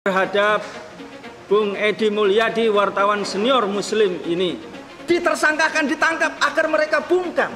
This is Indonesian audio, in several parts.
terhadap Bung Edi Mulyadi, wartawan senior Muslim ini ditersangkakan, ditangkap agar mereka bungkam,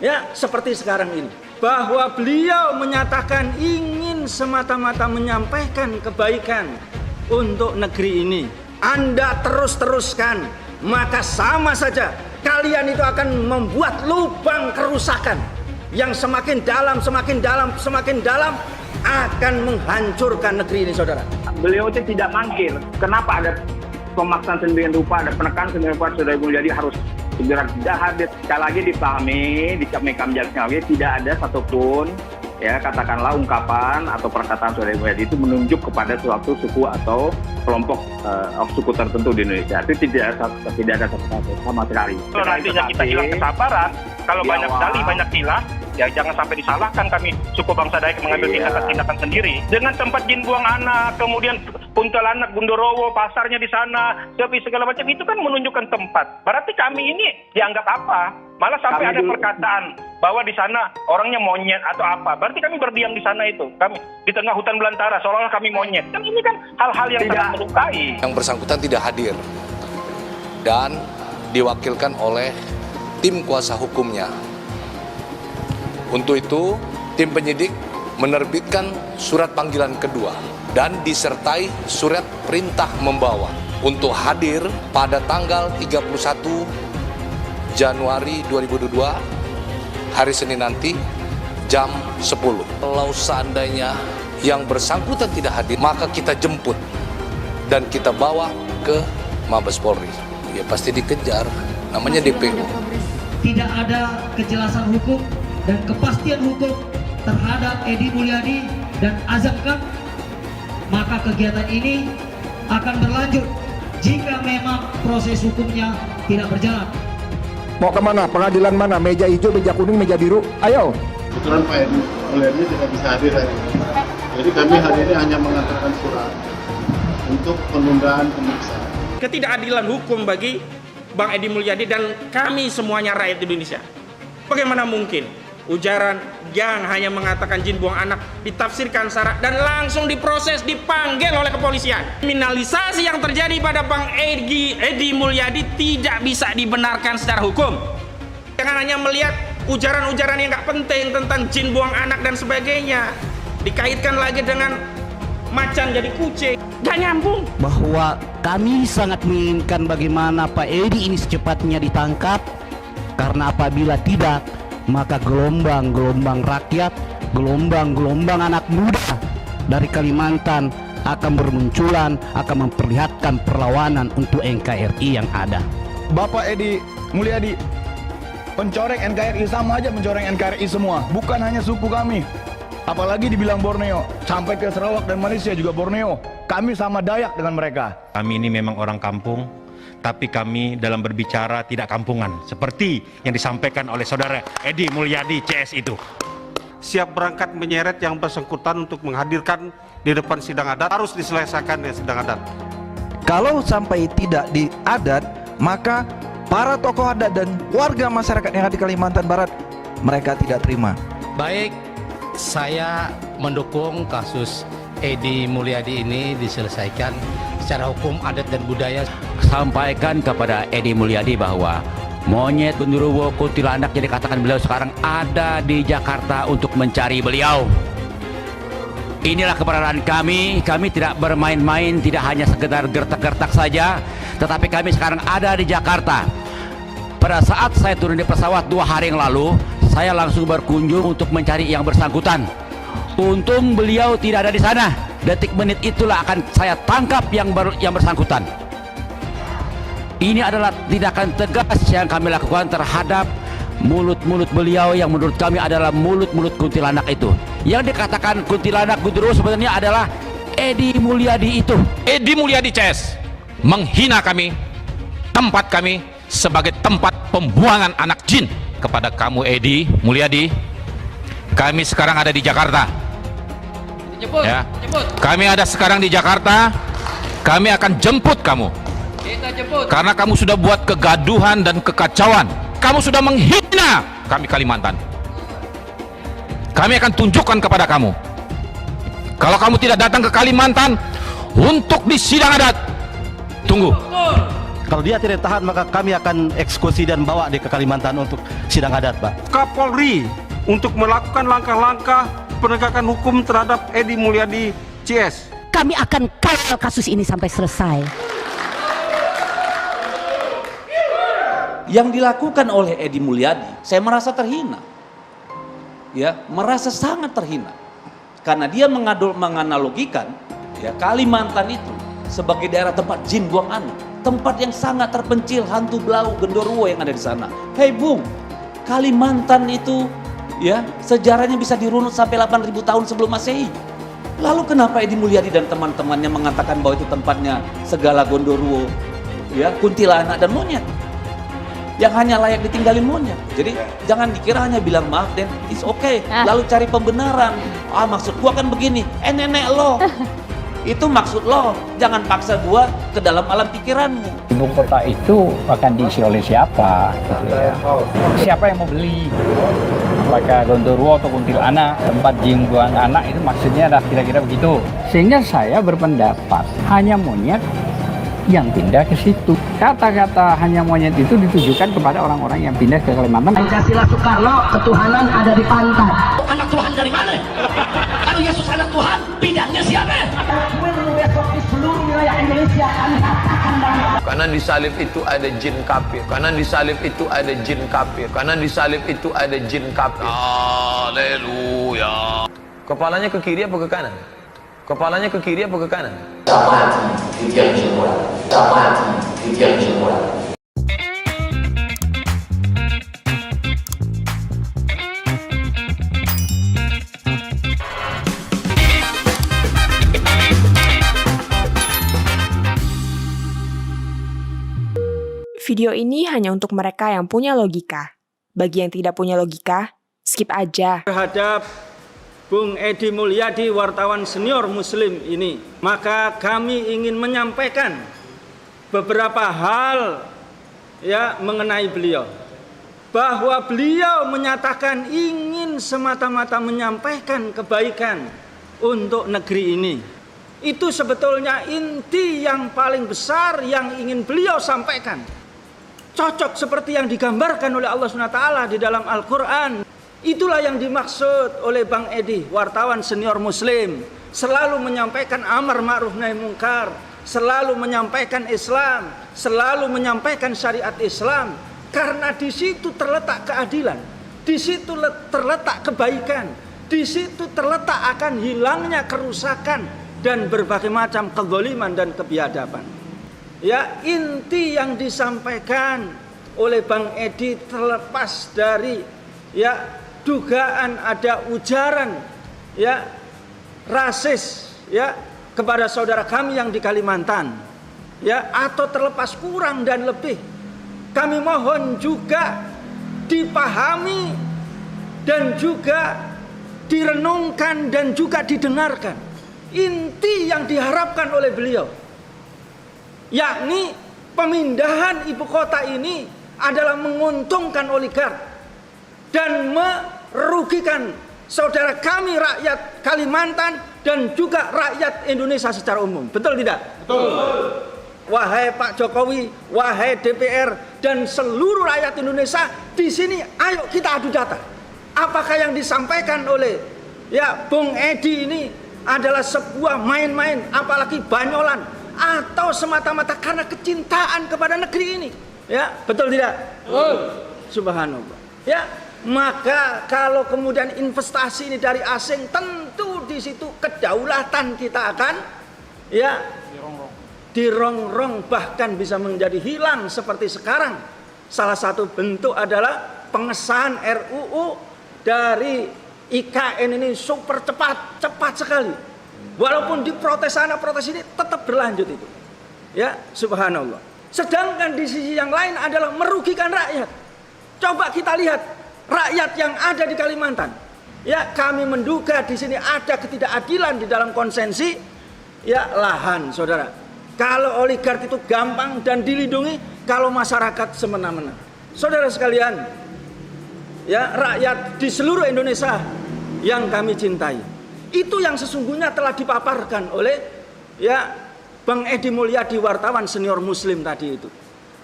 ya seperti sekarang ini, bahwa beliau menyatakan ingin semata-mata menyampaikan kebaikan untuk negeri ini. Anda terus-teruskan, maka sama saja kalian itu akan membuat lubang kerusakan yang semakin dalam, semakin dalam, semakin dalam, akan menghancurkan negeri ini, saudara. Beliau itu tidak mangkir. Kenapa ada pemaksaan sedemikian rupa, ada penekanan sedemikian rupa, Saudara Mulyadi harus segera tidak hadir. Sekali lagi dipahami, di Mekam Jalsnawi tidak ada satupun, ya katakanlah ungkapan atau perkataan Saudara Mulyadi itu menunjuk kepada suatu suku atau kelompok suku tertentu di Indonesia. Itu tidak ada sama sekali. Kalau nantinya kita hilang kesabaran, kalau banyak dalih, banyak khilaf, ya jangan sampai disalahkan kami suku bangsa Dayak mengambil tindakan-tindakan sendiri. Dengan tempat jin buang anak, kemudian Kuntilanak, Gundorowo, pasarnya di sana, segala macam, itu kan menunjukkan tempat. Berarti kami ini dianggap apa? Malah sampai ada perkataan bahwa di sana orangnya monyet atau apa. Berarti kami berdiam di sana itu. Kami di tengah hutan belantara, seolah-olah kami monyet. Kan ini kan hal-hal yang sangat melukai. Yang bersangkutan tidak hadir dan diwakilkan oleh tim kuasa hukumnya. Untuk itu, tim penyidik menerbitkan surat panggilan kedua dan disertai surat perintah membawa untuk hadir pada tanggal 31 Januari 2022, hari Senin nanti, jam 10. Kalau seandainya yang bersangkutan tidak hadir, maka kita jemput dan kita bawa ke Mabes Polri. Ya pasti dikejar, namanya DPO. Tidak ada kejelasan hukum dan kepastian hukum terhadap Edi Mulyadi dan Azam Khan, maka kegiatan ini akan berlanjut jika memang proses hukumnya tidak berjalan. Mau kemana? Pengadilan mana? Meja hijau, meja kuning, meja biru? Ayo. Kebetulan Pak Edi Mulyadi tidak bisa hadir hari ini. Jadi kami hari ini hanya mengantarkan surat untuk penundaan pemeriksaan. Ketidakadilan hukum bagi Bang Edi Mulyadi dan kami semuanya rakyat Indonesia. Bagaimana mungkin ujaran yang hanya mengatakan jin buang anak ditafsirkan syarat dan langsung diproses, dipanggil oleh kepolisian. Kriminalisasi yang terjadi pada Bang Edi Mulyadi tidak bisa dibenarkan secara hukum. Jangan hanya melihat ujaran-ujaran yang nggak penting tentang jin buang anak dan sebagainya, dikaitkan lagi dengan macan jadi kucing. Gak nyambung. Bahwa kami sangat menginginkan bagaimana Pak Edi ini secepatnya ditangkap, karena apabila tidak, maka gelombang-gelombang rakyat, gelombang-gelombang anak muda dari Kalimantan akan bermunculan, akan memperlihatkan perlawanan untuk NKRI yang ada. Bapak Edi Mulyadi pencoreng NKRI, sama aja mencoreng NKRI semua, bukan hanya suku kami. Apalagi dibilang Borneo, sampai ke Sarawak dan Malaysia juga Borneo. Kami sama Dayak dengan mereka. Kami ini memang orang kampung, tapi kami dalam berbicara tidak kampungan, seperti yang disampaikan oleh Saudara Edi Mulyadi CS itu. Siap berangkat menyeret yang bersangkutan untuk menghadirkan di depan sidang adat, harus diselesaikan di sidang adat. Kalau sampai tidak di adat, maka para tokoh adat dan warga masyarakat yang ada di Kalimantan Barat, mereka tidak terima. Baik, saya mendukung kasus Edi Mulyadi ini diselesaikan secara hukum adat dan budaya. Sampaikan kepada Edi Mulyadi bahwa monyet, genderuwo, kuntilanak yang dikatakan beliau sekarang ada di Jakarta untuk mencari beliau. Inilah keberadaan kami. Kami tidak bermain-main, tidak hanya sekedar gertak-gertak saja, tetapi kami sekarang ada di Jakarta. Pada saat saya turun di pesawat 2 hari yang lalu, saya langsung berkunjung untuk mencari yang bersangkutan. Untung beliau tidak ada di sana. Detik menit itulah akan saya tangkap yang bersangkutan. Ini adalah tindakan tegas yang kami lakukan terhadap mulut-mulut beliau yang menurut kami adalah mulut-mulut kuntilanak itu. Yang dikatakan kuntilanak gundurwo sebenarnya adalah Edi Mulyadi itu. Edi Mulyadi CS menghina kami, tempat kami sebagai tempat pembuangan anak jin. Kepada kamu Edi Mulyadi, kami sekarang ada di Jakarta. Ya, kami ada sekarang di Jakarta. Kami akan jemput kamu. Karena kamu sudah buat kegaduhan dan kekacauan. Kamu sudah menghina kami Kalimantan. Kami akan tunjukkan kepada kamu. Kalau kamu tidak datang ke Kalimantan, untuk di sidang adat. Tunggu. Kalau dia tidak tahan, maka kami akan eksekusi dan bawa dia ke Kalimantan untuk sidang adat, Pak. Kapolri untuk melakukan langkah-langkah penegakan hukum terhadap Edi Mulyadi CS. Kami akan kawal kasus ini sampai selesai. Yang dilakukan oleh Edi Mulyadi, saya merasa terhina. Ya, merasa sangat terhina. Karena dia menganalogikan ya, Kalimantan itu sebagai daerah tempat jin buang anak. Tempat yang sangat terpencil, hantu belau, genderuwo yang ada di sana. Hei Bung, Kalimantan itu ya sejarahnya bisa dirunut sampai 8.000 tahun sebelum Masehi. Lalu kenapa Edi Mulyadi dan teman-temannya mengatakan bahwa itu tempatnya segala gondoruo, ya, kuntilanak dan monyet yang hanya layak ditinggalin monyet. Jadi jangan dikira hanya bilang maaf dan it's okay, lalu cari pembenaran. Maksud gua kan begini, nenek lo. Itu maksud lo, jangan paksa gua ke dalam alam pikiranmu. Ibu kota itu akan diisi oleh siapa? Gitu ya. Siapa yang mau beli? Apakah Gondoruo atau kuntilanak, tempat jin buang anak, itu maksudnya adalah kira-kira begitu. Sehingga saya berpendapat hanya monyet yang pindah ke situ. Kata-kata hanya monyet itu ditujukan kepada orang-orang yang pindah ke Kalimantan. Pancasila Soekarno, ketuhanan ada di pantat. Anak Tuhan dari mana? Kalau Yesus anak Tuhan, bidangnya siapa? Besok di seluruh wilayah Indonesia kami katakan bahwa karena di salib itu ada jin kafir. Karena di salib itu ada jin kafir. Karena di salib itu ada jin kafir. Haleluya. Kepalanya ke kiri apa ke kanan? Kepalanya ke kiri apa ke kanan? Video ini hanya untuk mereka yang punya logika. Bagi yang tidak punya logika, skip aja. Terhadap Bung Edi Mulyadi, wartawan senior Muslim ini, maka kami ingin menyampaikan beberapa hal ya mengenai beliau. Bahwa beliau menyatakan ingin semata-mata menyampaikan kebaikan untuk negeri ini. Itu sebetulnya inti yang paling besar yang ingin beliau sampaikan. Cocok seperti yang digambarkan oleh Allah SWT di dalam Al-Quran. Itulah yang dimaksud oleh Bang Edi, wartawan senior Muslim. Selalu menyampaikan amar ma'ruf nahi mungkar, selalu menyampaikan Islam, selalu menyampaikan syariat Islam. Karena di situ terletak keadilan, di situ terletak kebaikan, di situ terletak akan hilangnya kerusakan dan berbagai macam kezaliman dan kebiadaban. Ya, inti yang disampaikan oleh Bang Edi terlepas dari ya dugaan ada ujaran ya rasis ya kepada saudara kami yang di Kalimantan ya, atau terlepas kurang dan lebih, kami mohon juga dipahami dan juga direnungkan dan juga didengarkan inti yang diharapkan oleh beliau, yakni pemindahan ibu kota ini adalah menguntungkan oligark dan merugikan saudara kami rakyat Kalimantan dan juga rakyat Indonesia secara umum. Betul tidak? Betul. Wahai Pak Jokowi, wahai DPR dan seluruh rakyat Indonesia di sini, ayo kita adu data. Apakah yang disampaikan oleh ya Bung Edi ini adalah sebuah main-main, apalagi banyolan, atau semata-mata karena kecintaan kepada negeri ini? Ya, betul tidak? Betul. Subhanallah. Ya, maka kalau kemudian investasi ini dari asing, tentu di situ kedaulatan kita akan ya dirongrong, bahkan bisa menjadi hilang seperti sekarang. Salah satu bentuk adalah pengesahan RUU dari IKN ini super cepat sekali. Walaupun diprotes sana protes ini tetap berlanjut itu. Ya, subhanallah. Sedangkan di sisi yang lain adalah merugikan rakyat. Coba kita lihat rakyat yang ada di Kalimantan. Ya, kami menduga di sini ada ketidakadilan di dalam konsensi ya lahan, saudara. Kalau oligark itu gampang dan dilindungi, kalau masyarakat semena-mena. Saudara sekalian, ya rakyat di seluruh Indonesia yang kami cintai, itu yang sesungguhnya telah dipaparkan oleh ya Bang Edi Mulyadi, wartawan senior Muslim tadi itu,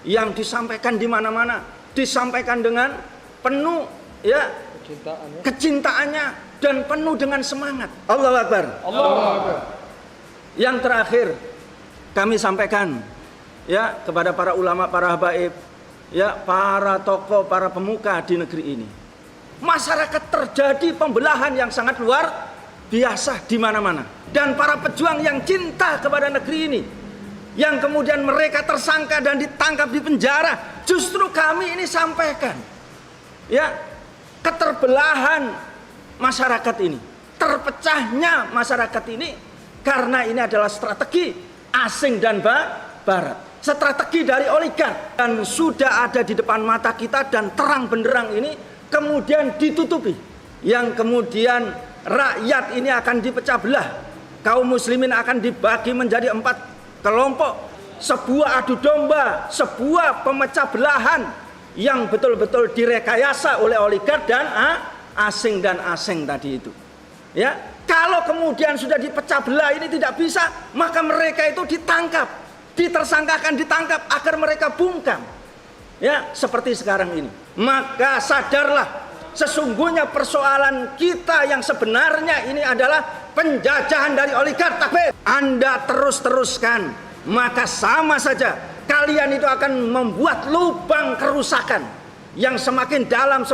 yang disampaikan di mana-mana, disampaikan dengan penuh ya kecintaannya dan penuh dengan semangat. Allahu Akbar. Allahu Akbar. Yang terakhir kami sampaikan ya kepada para ulama, para habaib, ya para tokoh, para pemuka di negeri ini. Masyarakat terjadi pembelahan yang sangat luar biasa di mana-mana. Dan para pejuang yang cinta kepada negeri ini, yang kemudian mereka tersangka dan ditangkap di penjara, justru kami ini sampaikan ya keterbelahan masyarakat ini, terpecahnya masyarakat ini karena ini adalah strategi asing dan barat, strategi dari oligark, dan sudah ada di depan mata kita dan terang benderang ini kemudian ditutupi, yang kemudian rakyat ini akan dipecah belah, kaum muslimin akan dibagi menjadi 4 kelompok, sebuah adu domba, sebuah pemecah belahan yang betul-betul direkayasa oleh oligark dan asing tadi itu. Ya, kalau kemudian sudah dipecah belah ini tidak bisa, maka mereka itu ditangkap, ditersangkakan, ditangkap agar mereka bungkam. Ya, seperti sekarang ini. Maka sadarlah, sesungguhnya persoalan kita yang sebenarnya ini adalah penjajahan dari oligark. Takbir. Anda terus-teruskan, maka sama saja kalian itu akan membuat lubang kerusakan yang semakin dalam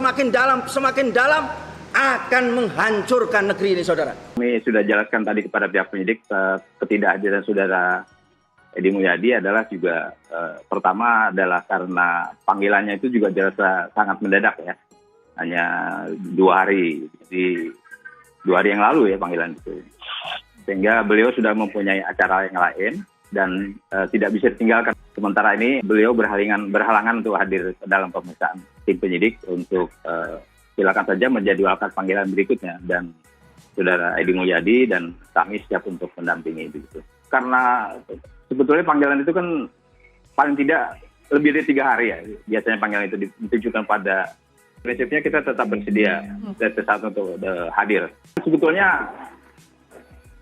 akan menghancurkan negeri ini, saudara. Kami sudah jelaskan tadi kepada pihak penyidik, ketidakhadiran saudara Edi Mulyadi adalah juga pertama adalah karena panggilannya itu juga dirasa sangat mendadak ya. Hanya 2 hari, jadi 2 hari yang lalu ya panggilan itu. Sehingga beliau sudah mempunyai acara yang lain dan tidak bisa ditinggalkan. Sementara ini beliau berhalangan untuk hadir dalam pemeriksaan tim penyidik untuk silakan saja menjadwalkan panggilan berikutnya, dan saudara Edi Mulyadi dan kami siap untuk mendampingi begitu. Karena sebetulnya panggilan itu kan paling tidak lebih dari 3 hari ya. Biasanya panggilan itu ditujukan pada, prinsipnya kita tetap bersedia saat untuk hadir. Sebetulnya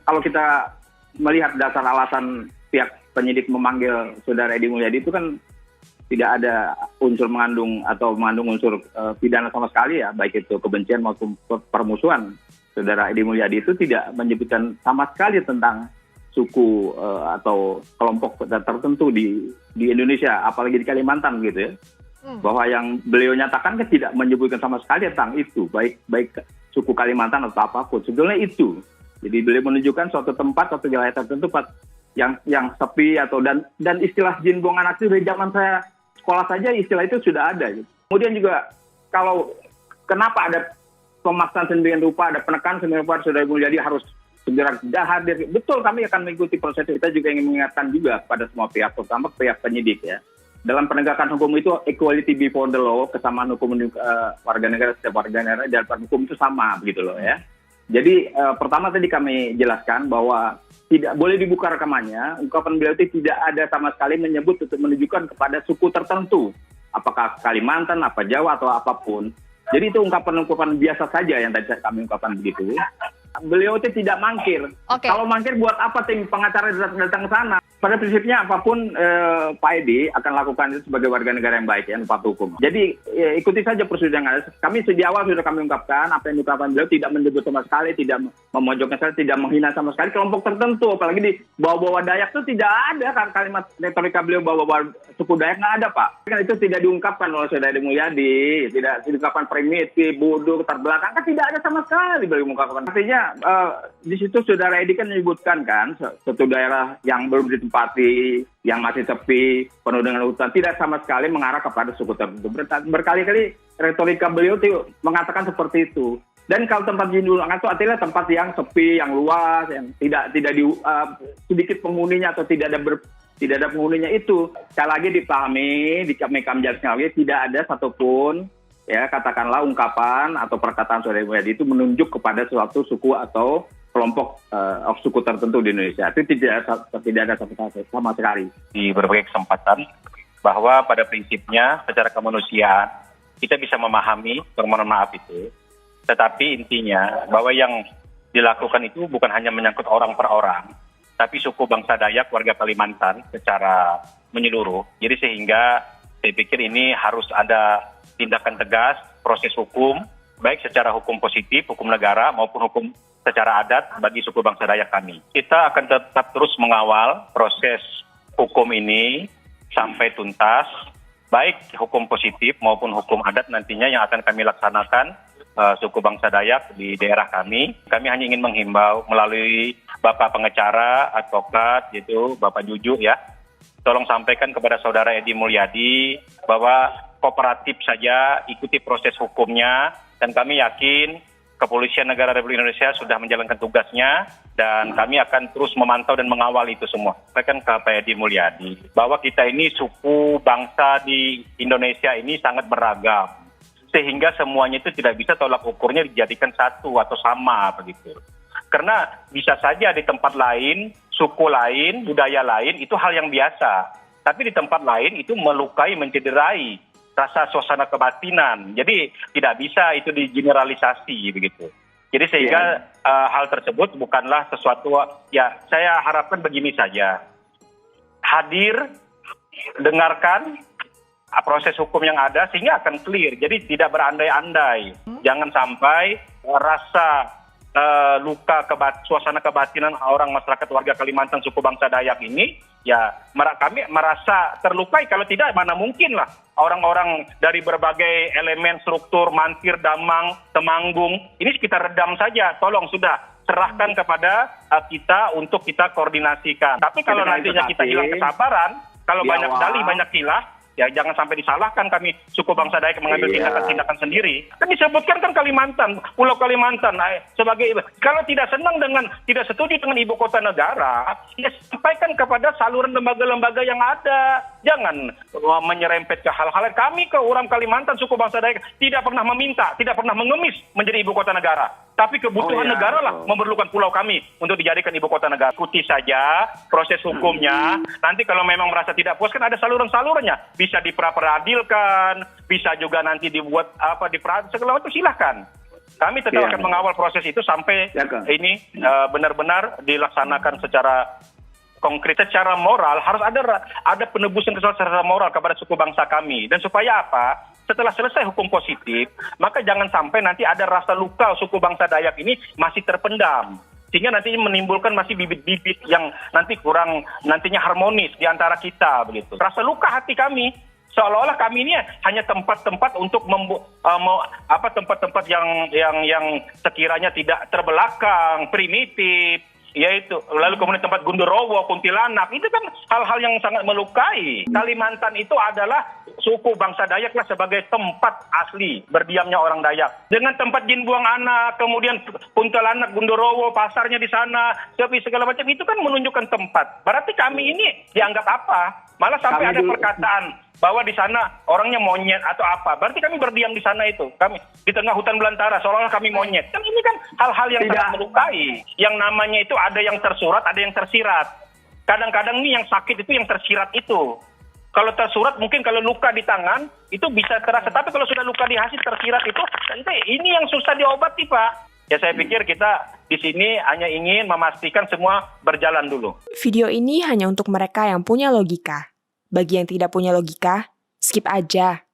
kalau kita melihat dasar alasan pihak penyidik memanggil saudara Edi Mulyadi itu kan tidak ada unsur mengandung unsur pidana sama sekali ya, baik itu kebencian maupun permusuhan. Saudara Edi Mulyadi itu tidak menyebutkan sama sekali tentang suku atau kelompok tertentu di Indonesia, apalagi di Kalimantan gitu ya. Bahwa yang beliau nyatakan kan tidak menyebutkan sama sekali tentang itu, baik suku Kalimantan atau apapun. Sebetulnya itu. Jadi beliau menunjukkan suatu tempat, suatu wilayah tertentu yang sepi atau dan istilah jin buang anak itu dari zaman saya sekolah saja istilah itu sudah ada. Gitu. Kemudian juga kalau kenapa ada pemaksaan sedemikian rupa, ada penekanan sedemikian rupa, saudara Mulyadi harus segera hadir. Betul, kami akan mengikuti proses. Kita juga ingin mengingatkan juga pada semua pihak, terutama pihak penyidik ya. Dalam penegakan hukum itu equality before the law, kesamaan hukum warga negara, setiap warga negara dalam hukum itu sama begitu loh ya. Jadi pertama tadi kami jelaskan bahwa tidak boleh dibuka rekamannya, ungkapan beliau itu tidak ada sama sekali menyebut untuk menunjukkan kepada suku tertentu, apakah Kalimantan, apa Jawa atau apapun. Jadi itu ungkapan-ungkapan biasa saja yang tadi kami ungkapkan begitu. Beliau itu tidak mangkir. Kalau mangkir buat apa tim pengacara datang ke sana? Pada prinsipnya apapun Pak Edi akan lakukan itu sebagai warga negara yang baik ya, patuh hukum. Jadi ikuti saja prosedur yang ada. Kami sejak awal sudah kami ungkapkan apa yang diungkapkan beliau tidak menyebut sama sekali, tidak memojokkan sekali, tidak menghina sama sekali kelompok tertentu. Apalagi di bawah-bawah Dayak itu tidak ada kan kalimat retorika beliau bawah-bawah suku Dayak, nggak ada Pak. Kan itu tidak diungkapkan oleh saudara Edi Mulyadi, tidak diungkapkan primitif, bodoh, terbelakang, kan tidak ada sama sekali beliau mengungkapkan. Artinya di situ saudara Edi kan menyebutkan kan satu daerah yang belum ditempati, yang masih sepi, penuh dengan hutan, tidak sama sekali mengarah kepada suku tertentu. Berkali-kali retorika beliau itu mengatakan seperti itu. Dan kalau tempat jin buang anak itu artinya tempat yang sepi, yang luas, yang tidak sedikit penghuninya atau tidak ada penghuninya itu. Sekali lagi dipahami, di Mekam Jalsnawi tidak ada satupun ya katakanlah ungkapan atau perkataan saudara Mulyadi itu menunjuk kepada suatu suku atau kelompok suku tertentu di Indonesia. Itu tidak ada sama sekali. Di berbagai kesempatan bahwa pada prinsipnya secara kemanusiaan kita bisa memahami permohonan maaf itu, tetapi intinya bahwa yang dilakukan itu bukan hanya menyangkut orang per orang, tapi suku bangsa Dayak, warga Kalimantan secara menyeluruh. Jadi sehingga saya pikir ini harus ada tindakan tegas, proses hukum, baik secara hukum positif, hukum negara maupun hukum secara adat bagi suku bangsa Dayak kami. Kita akan tetap terus mengawal proses hukum ini sampai tuntas, baik hukum positif maupun hukum adat nantinya yang akan kami laksanakan suku bangsa Dayak di daerah kami. Kami hanya ingin menghimbau melalui Bapak pengacara, advokat, yaitu Bapak Juju ya, tolong sampaikan kepada Saudara Edi Mulyadi bahwa kooperatif saja, ikuti proses hukumnya, dan kami yakin Kepolisian Negara Republik Indonesia sudah menjalankan tugasnya, dan kami akan terus memantau dan mengawal itu semua. Sampaikan ke Pak Edi Mulyadi bahwa kita ini suku bangsa di Indonesia ini sangat beragam, sehingga semuanya itu tidak bisa tolak ukurnya dijadikan satu atau sama begitu. Karena bisa saja di tempat lain, suku lain, budaya lain itu hal yang biasa. Tapi di tempat lain itu melukai, mencederai rasa suasana kebatinan. Jadi tidak bisa itu digeneralisasi begitu. Jadi sehingga hal tersebut bukanlah sesuatu, ya saya harapkan begini saja. Hadir, dengarkan proses hukum yang ada sehingga akan clear. Jadi tidak berandai-andai. Jangan sampai rasa luka suasana kebatinan orang masyarakat warga Kalimantan suku bangsa Dayak ini, ya kami merasa terlukai. Kalau tidak, mana mungkin lah orang-orang dari berbagai elemen struktur, Mansir, Damang, Temanggung, ini kita redam saja. Tolong sudah serahkan kepada kita untuk kita koordinasikan. Tapi kalau nantinya kita hilang kesabaran, kalau banyak dalih, banyak khilaf, ya jangan sampai disalahkan kami suku bangsa Dayak mengambil tindakan-tindakan sendiri. Kan disebutkan kan Kalimantan, Pulau Kalimantan sebagai, kalau tidak senang dengan, tidak setuju dengan ibu kota negara, ya sampaikan kepada saluran lembaga-lembaga yang ada. Jangan menyerempet ke hal-hal. Kami ke orang Kalimantan suku bangsa Dayak tidak pernah meminta, tidak pernah mengemis menjadi ibu kota negara. Tapi kebutuhan negara lah memerlukan pulau kami untuk dijadikan ibu kota negara. Ikuti saja proses hukumnya. Nanti kalau memang merasa tidak puas kan ada saluran-salurannya. Bisa diperadilkan, bisa juga nanti dibuat segala macam, silahkan. Kami tetap akan mengawal proses itu sampai ini benar-benar dilaksanakan secara konkret, secara moral. Harus ada penebusan kesalahan secara moral kepada suku bangsa kami. Dan supaya apa? Setelah selesai hukum positif, maka jangan sampai nanti ada rasa luka suku bangsa Dayak ini masih terpendam. Sehingga nanti menimbulkan masih bibit-bibit yang nanti kurang, nantinya harmonis di antara kita begitu. Rasa luka hati kami, seolah-olah kami ini hanya tempat-tempat untuk tempat-tempat yang sekiranya tidak terbelakang, primitif, yaitu lalu kemudian tempat Gundorowo, Kuntilanak, itu kan hal-hal yang sangat melukai. Kalimantan itu adalah suku bangsa Dayak lah sebagai tempat asli berdiamnya orang Dayak. Dengan tempat jin buang anak, kemudian Kuntilanak, Gundorowo, pasarnya di sana, segala macam, itu kan menunjukkan tempat. Berarti kami ini dianggap apa? Malah sampai ada perkataan bahwa di sana orangnya monyet atau apa. Berarti kami berdiam di sana itu. Kami di tengah hutan belantara, seolah-olah kami monyet. Kan ini kan hal-hal yang sangat melukai. Yang namanya itu ada yang tersurat, ada yang tersirat. Kadang-kadang nih yang sakit itu yang tersirat itu. Kalau tersurat mungkin kalau luka di tangan itu bisa terasa. Tapi kalau sudah luka di hati tersirat itu ini yang susah diobati, Pak. Ya saya pikir kita di sini hanya ingin memastikan semua berjalan dulu. Video ini hanya untuk mereka yang punya logika. Bagi yang tidak punya logika, skip aja.